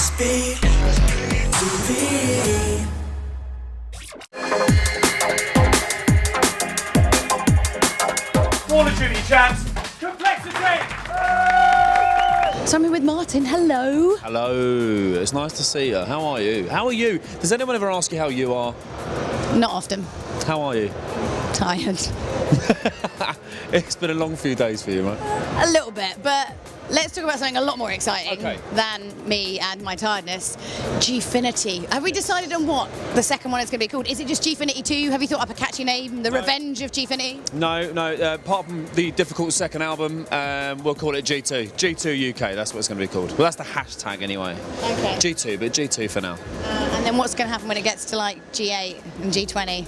SBTV. Call of Duty champs, complexity! So I'm here with Martin. Hello. Hello, it's nice to see you. How are you? How are you? Does anyone ever ask you how you are? Not often. How are you? Tired. It's been a long few days for you, right? A little bit, but let's talk about something a lot more exciting than me and my tiredness. GFinity. Have we decided on what the second one is going to be called? Is it just GFinity 2? Have you thought up a catchy name? The Revenge of GFinity? No. Apart from the difficult second album, we'll call it G2. G2 UK, that's what it's going to be called. Well, that's the hashtag anyway. Okay. G2, but G2 for now. And then what's going to happen when it gets to like G8 and G20?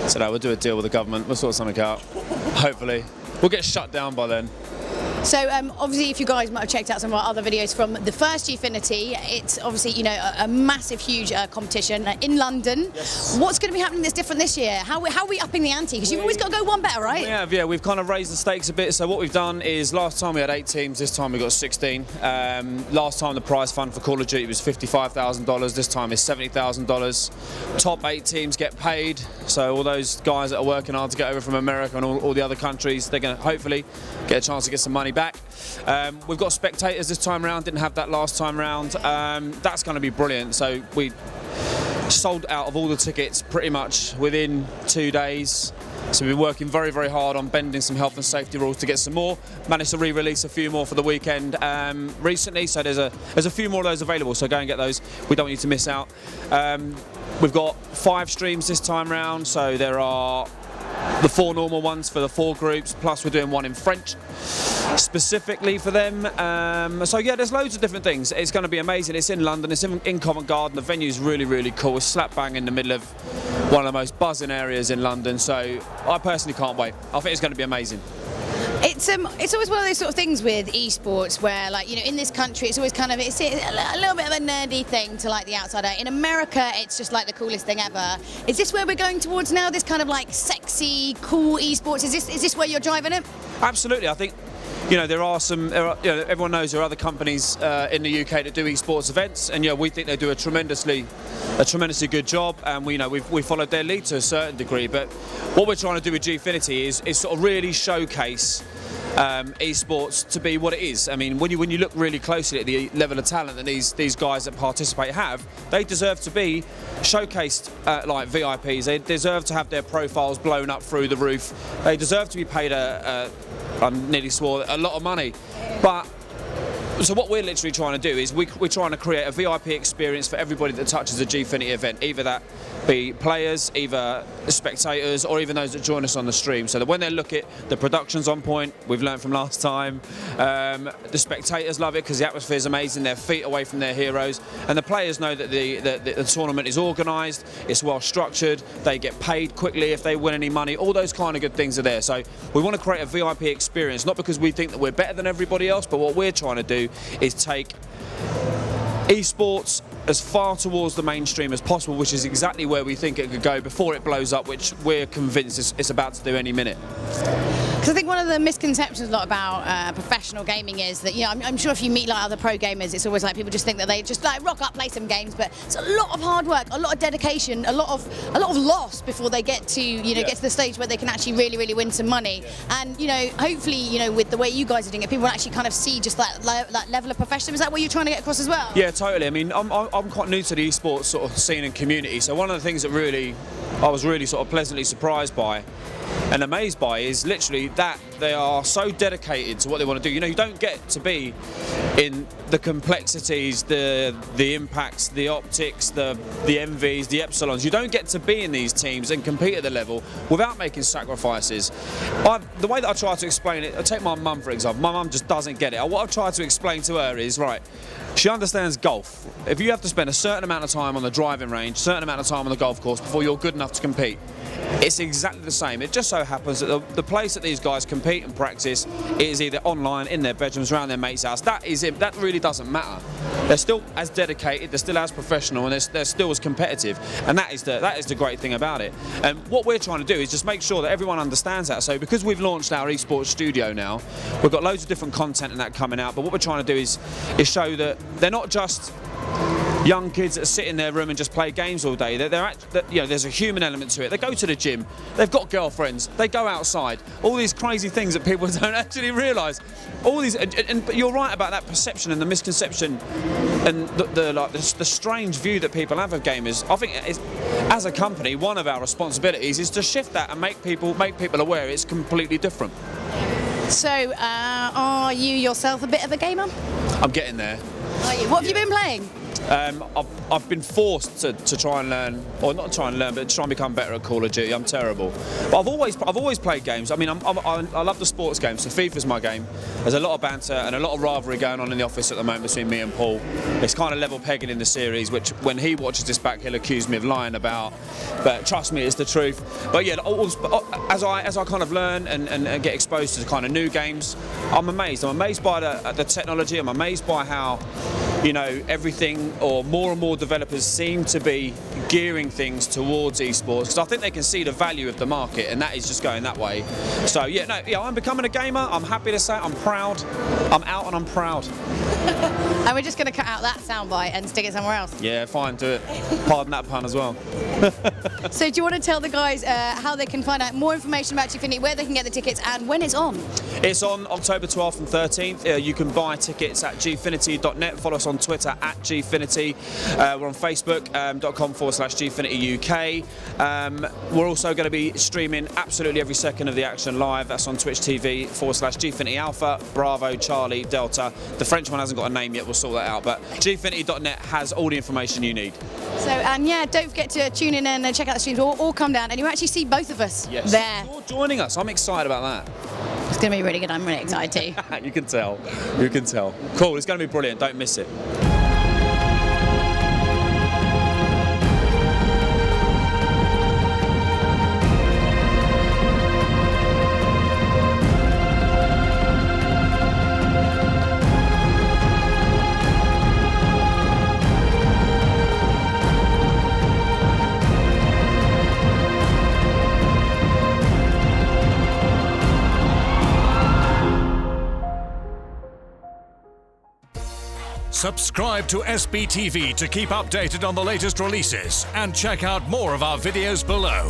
So no, we'll do a deal with the government. We'll sort something out. Hopefully. We'll get shut down by then. So obviously, if you guys might have checked out some of our other videos from the first GFinity, it's obviously, you know, a massive, huge competition in London. Yes. What's going to be happening different this year? How are we upping the ante? Because you've always got to go one better, right? Yeah, we've kind of raised the stakes a bit. So what we've done is last time we had 8 teams, this time we've got 16. Last time the prize fund for Call of Duty was $55,000, this time is $70,000. Top 8 teams get paid, so all those guys that are working hard to get over from America and all the other countries, they're going to hopefully get a chance to get some money back. We've got spectators this time round, didn't have that last time round. That's going to be brilliant. So we sold out of all the tickets pretty much within 2 days. So we've been working very, very hard on bending some health and safety rules to get some more. Managed to re-release a few more for the weekend recently, so there's a few more of those available, so go and get those. We don't want you to miss out. We've got 5 streams this time round, so there are the 4 normal ones for the 4 groups, plus we're doing one in French specifically for them. So yeah, there's loads of different things. It's going to be amazing. It's in London, it's in Covent Garden. The venue's really, really cool. It's slap bang in the middle of one of the most buzzing areas in London, so I personally can't wait. I think it's going to be amazing. It's always one of those sort of things with esports where, like, you know, in this country it's always kind of it's a little bit of a nerdy thing to like the outsider. In America it's just like the coolest thing ever. Is this where we're going towards now? This kind of like sexy, cool esports? Is this where you're driving it? Absolutely. I think, you know, everyone knows there are other companies in the UK that do esports events, and we think they do a tremendously good job, and we followed their lead to a certain degree. But what we're trying to do with GFinity is sort of really showcase esports to be what it is. I mean, when you look really closely at the level of talent that these guys that participate have, they deserve to be showcased like VIPs. They deserve to have their profiles blown up through the roof. They deserve to be paid I nearly swore, a lot of money. But so what we're literally trying to do is we're trying to create a VIP experience for everybody that touches a GFinity event, either that be players, either spectators, or even those that join us on the stream, so that when they look at the production's on point, we've learned from last time, the spectators love it because the atmosphere is amazing, they're feet away from their heroes, and the players know that the tournament is organised, it's well structured, they get paid quickly if they win any money, all those kind of good things are there. So we want to create a VIP experience, not because we think that we're better than everybody else, but what we're trying to do is take esports as far towards the mainstream as possible, which is exactly where we think it could go before it blows up, which we're convinced it's about to do any minute. Because I think one of the misconceptions a lot about professional gaming is that, you know, I'm sure if you meet like other pro gamers, it's always like people just think that they just like rock up, play some games, but it's a lot of hard work, a lot of dedication, a lot of loss before they get to get to the stage where they can actually really win some money. And hopefully, with the way you guys are doing it, people will actually kind of see just that level of professionalism. Is that what you're trying to get across as well? Yeah, totally. I mean, I'm quite new to the esports sort of scene and community, so one of the things that I was really sort of pleasantly surprised by and amazed by is literally that they are so dedicated to what they want to do. You don't get to be in the complexities, the impacts, the optics, the MVs, the epsilons. You don't get to be in these teams and compete at the level without making sacrifices. The way that I try to explain it, I take my mum for example. My mum just doesn't get it. What I try to explain to her is, right, she understands golf. If you have to spend a certain amount of time on the driving range, a certain amount of time on the golf course before you're good enough to compete, it's exactly the same. It just so happens that the place that these guys compete and practice is either online, in their bedrooms, around their mate's house. That is it. That really doesn't matter. They're still as dedicated, they're still as professional, and they're still as competitive. And that is the great thing about it. And what we're trying to do is just make sure that everyone understands that. So because we've launched our esports studio now, we've got loads of different content and that coming out. But what we're trying to do is show that they're not just young kids that sit in their room and just play games all day. There's a human element to it. They go to the gym, they've got girlfriends, they go outside. All these crazy things that people don't actually realise. All these, but you're right about that perception and the misconception and the strange view that people have of gamers. I think as a company, one of our responsibilities is to shift that and make people aware it's completely different. So, are you yourself a bit of a gamer? I'm getting there. Are you? What have you been playing? I've been forced to try and learn, or not try and learn, but try and become better at Call of Duty. I'm terrible, but I've always played games. I mean, I love the sports games. So FIFA's my game. There's a lot of banter and a lot of rivalry going on in the office at the moment between me and Paul. It's kind of level pegging in the series, which when he watches this back, he'll accuse me of lying about. But trust me, it's the truth. But yeah, as I kind of learn and get exposed to kind of new games, I'm amazed. I'm amazed by the technology. I'm amazed by how, you know, everything, or more and more developers seem to be gearing things towards esports, because I think they can see the value of the market, and that is just going that way. So yeah, I'm becoming a gamer. I'm happy to say it. I'm proud. I'm out and I'm proud. And we're just going to cut out that soundbite and stick it somewhere else. Yeah, fine, do it. Pardon that pun as well. So do you want to tell the guys how they can find out more information about GFinity, where they can get the tickets, and when it's on? It's on October 12th and 13th. You can buy tickets at gfinity.net. Follow us on Twitter at GFinity. We're on Facebook.com/GFinity UK. We're also going to be streaming absolutely every second of the action live. That's on Twitch TV/GFinity Alpha, Bravo, Charlie, Delta. The French one hasn't got a name yet. We'll sort that out. But gfinity.net has all the information you need. So, and yeah, don't forget to tune in and check out the streams, or come down and you actually see both of us there. You're joining us. I'm excited about that. It's going to be really good. I'm really excited too. You can tell. You can tell. Cool. It's going to be brilliant. Don't miss it. Subscribe to SBTV to keep updated on the latest releases and check out more of our videos below.